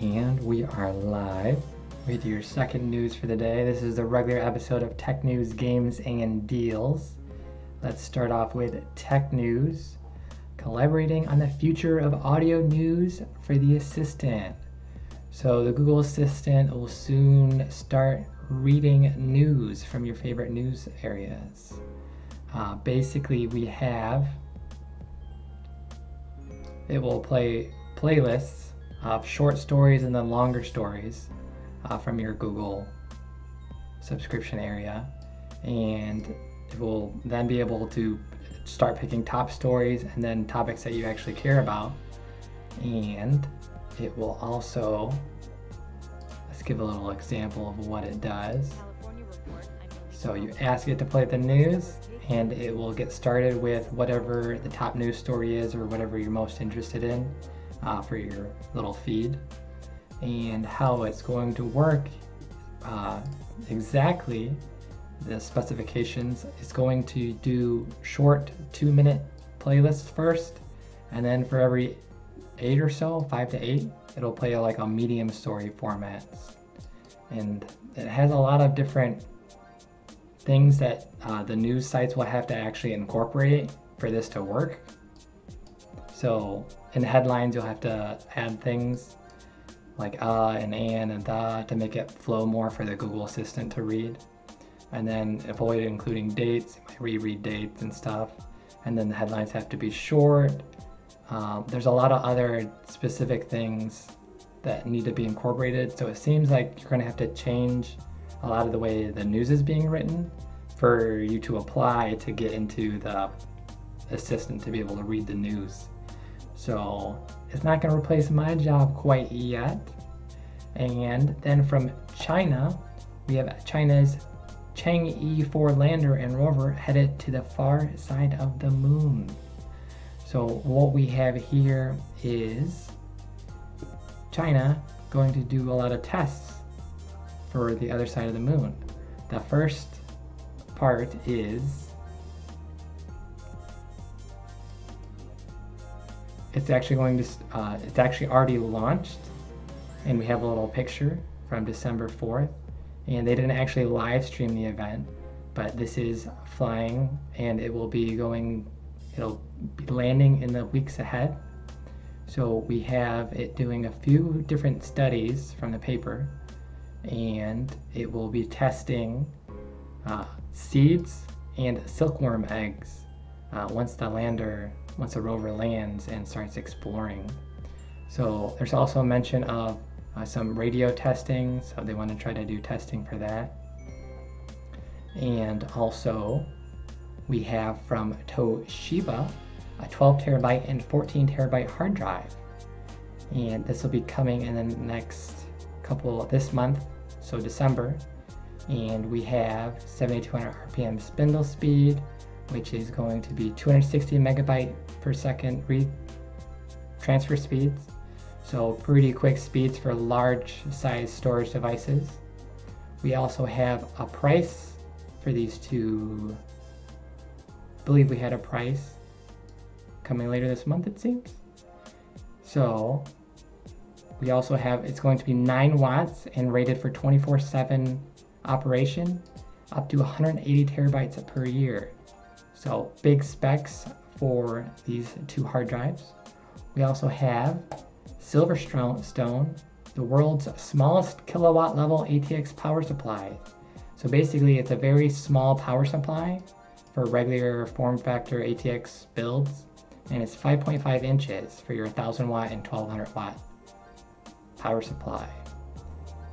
And we are live with your second news for the day. This is the regular episode of Tech News, Games, and Deals. Let's start off with Tech News. Collaborating on the future of audio news for the Assistant. So the Google Assistant will soon start reading news from your favorite news areas. Basically, it will play playlists of short stories and then longer stories from your Google subscription area, and it will then be able to start picking top stories and then topics that you actually care about. And it will also, let's give a little example of what it does. So you ask it to play the news and it will get started with whatever the top news story is or whatever you're most interested in for your little feed. And how it's going to work exactly, the specifications, is going to do short 2-minute playlists first, and then for every 8 or so, 5 to 8, it'll play like a medium story formats. And it has a lot of different things that the news sites will have to actually incorporate for this to work. So in the headlines, you'll have to add things like and and the to make it flow more for the Google Assistant to read. And then avoid including dates, you might reread dates and stuff. And then the headlines have to be short. There's a lot of other specific things that need to be incorporated. So it seems like you're gonna have to change a lot of the way the news is being written for you to apply to get into the Assistant to be able to read the news. So it's not gonna replace my job quite yet. And then from China, we have China's Chang'e 4 lander and rover headed to the far side of the moon. So what we have here is China going to do a lot of tests for the other side of the moon. The first part is it's actually already launched, and we have a little picture from December 4th. And they didn't actually live stream the event, but this is flying, and it'll be landing in the weeks ahead. So we have it doing a few different studies from the paper, and it will be testing seeds and silkworm eggs once the rover lands and starts exploring. So there's also a mention of some radio testing, so they want to try to do testing for that. And also we have from Toshiba a 12 terabyte and 14 terabyte hard drive, and this will be coming in the next this month, so December. And we have 7200 RPM spindle speed, which is going to be 260 megabyte per second transfer speeds. So pretty quick speeds for large size storage devices. We also have a price for these two. I believe we had a price coming later this month, it seems. So we also have, it's going to be 9 watts and rated for 24/7 operation, up to 180 terabytes per year. So big specs for these two hard drives. We also have SilverStone, the world's smallest kilowatt level ATX power supply. So basically it's a very small power supply for regular form factor ATX builds, and it's 5.5 inches for your 1000 watt and 1200 watt power supply.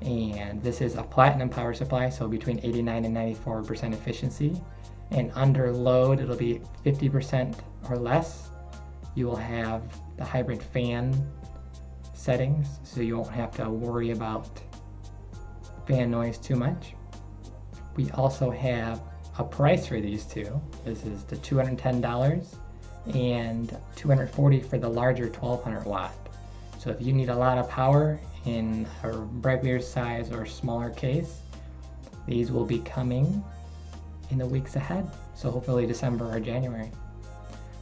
And this is a platinum power supply, so between 89 and 94% efficiency. And under load, it'll be 50% or less. You will have the hybrid fan settings, so you won't have to worry about fan noise too much. We also have a price for these two. This is the $210 and $240 for the larger 1200 watt. So if you need a lot of power in a regular size or smaller case, these will be coming in the weeks ahead. So hopefully December or January.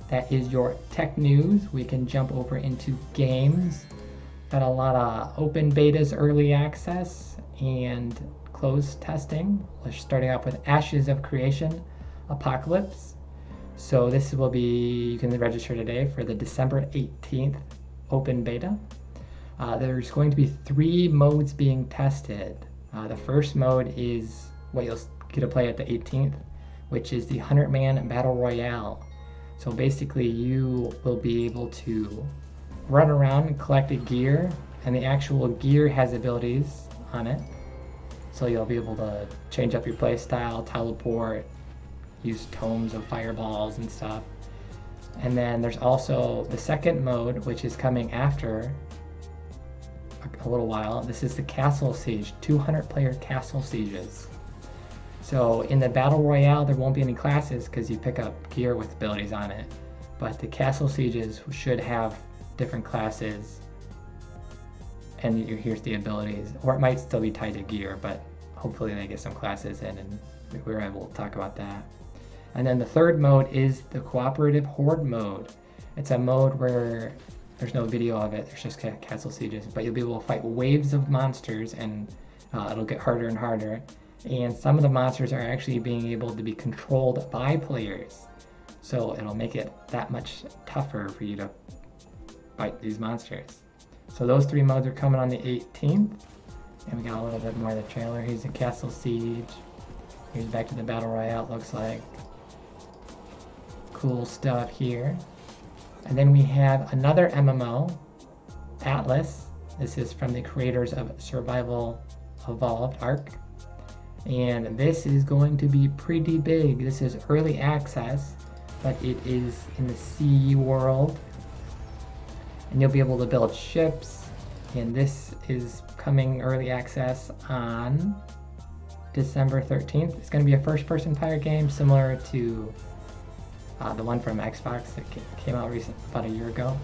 That is your tech news. We can jump over into games. Got a lot of open betas, early access, and closed testing. We're starting off with Ashes of Creation, Apocalypse. So this will be, you can register today for the December 18th open beta. There's going to be 3 modes being tested. The first mode is what you'll get to play at the 18th, which is the 100-man Battle Royale. So basically you will be able to run around and collect a gear, and the actual gear has abilities on it. So you'll be able to change up your playstyle, teleport, use tomes of fireballs and stuff. And then there's also the second mode, which is coming after a little while. This is the Castle Siege, 200-player Castle Sieges. So in the Battle Royale, there won't be any classes because you pick up gear with abilities on it. But the Castle Sieges should have different classes, and here's the abilities. Or it might still be tied to gear, but hopefully they get some classes in and we're able to talk about that. And then the third mode is the Cooperative Horde mode. It's a mode where there's no video of it, there's just Castle Sieges, but you'll be able to fight waves of monsters, and it'll get harder and harder. And some of the monsters are actually being able to be controlled by players. So it'll make it that much tougher for you to fight these monsters. So those 3 modes are coming on the 18th. And we got a little bit more of the trailer. Here's the Castle Siege. Here's back to the Battle Royale, it looks like. Cool stuff here. And then we have another MMO, Atlas. This is from the creators of Survival Evolved Arc. And this is going to be pretty big. This is early access, but it is in the sea world. And you'll be able to build ships. And this is coming early access on December 13th. It's going to be a first-person pirate game similar to the one from Xbox that came out about a year ago.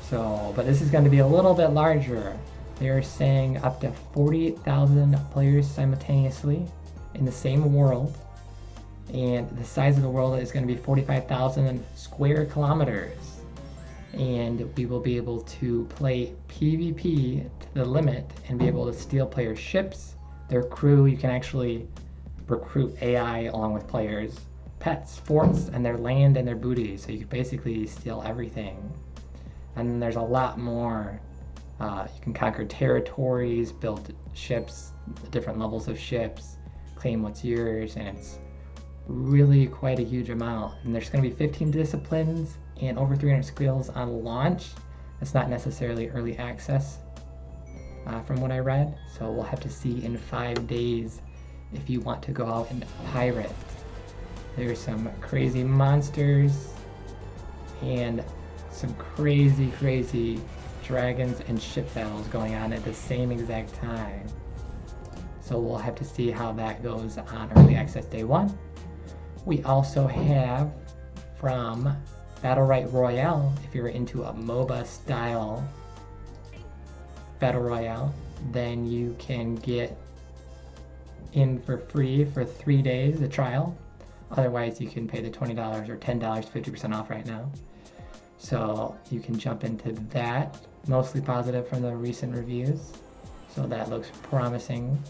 So, but this is going to be a little bit larger. They're saying up to 40,000 players simultaneously in the same world, and the size of the world is going to be 45,000 square kilometers. And we will be able to play PvP to the limit and be able to steal players' ships, their crew. You can actually recruit AI along with players, pets, forts, and their land and their booty. So you can basically steal everything. And then there's a lot more. You can conquer territories, build ships, different levels of ships, claim what's yours, and it's really quite a huge amount. And there's going to be 15 disciplines and over 300 skills on launch. That's not necessarily early access from what I read. So we'll have to see in 5 days if you want to go out and pirate. There's some crazy monsters and some crazy dragons and ship battles going on at the same exact time. So we'll have to see how that goes on early access day 1. We also have from Battlerite Royale, if you're into a MOBA style Battle Royale, then you can get in for free for 3 days, a trial. Otherwise you can pay the $20 or $10, 50% off right now. So you can jump into that. Mostly positive from the recent reviews. So that looks promising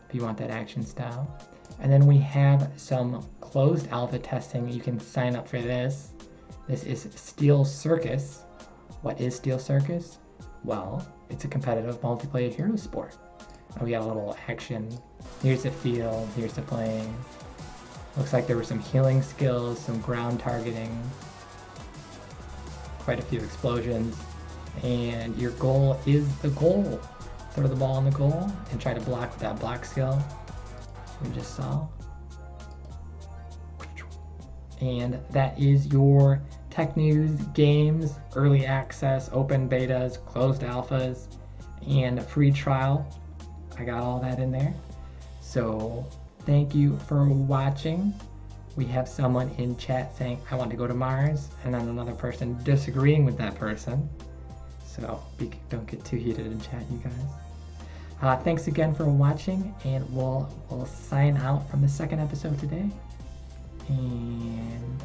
if you want that action style. And then we have some closed alpha testing. You can sign up for this. This is Steel Circus. What is Steel Circus? Well, it's a competitive multiplayer hero sport. And we got a little action. Here's the field, here's the plane. Looks like there were some healing skills, some ground targeting, quite a few explosions. And your goal is the goal. Throw the ball on the goal and try to block that block skill we just saw. And that is your tech news, games, early access, open betas, closed alphas, and a free trial. I got all that in there. So thank you for watching. We have someone in chat saying, I want to go to Mars, and then another person disagreeing with that person. So don't get too heated in chat, you guys. Thanks again for watching, and we'll sign out from the second episode today. And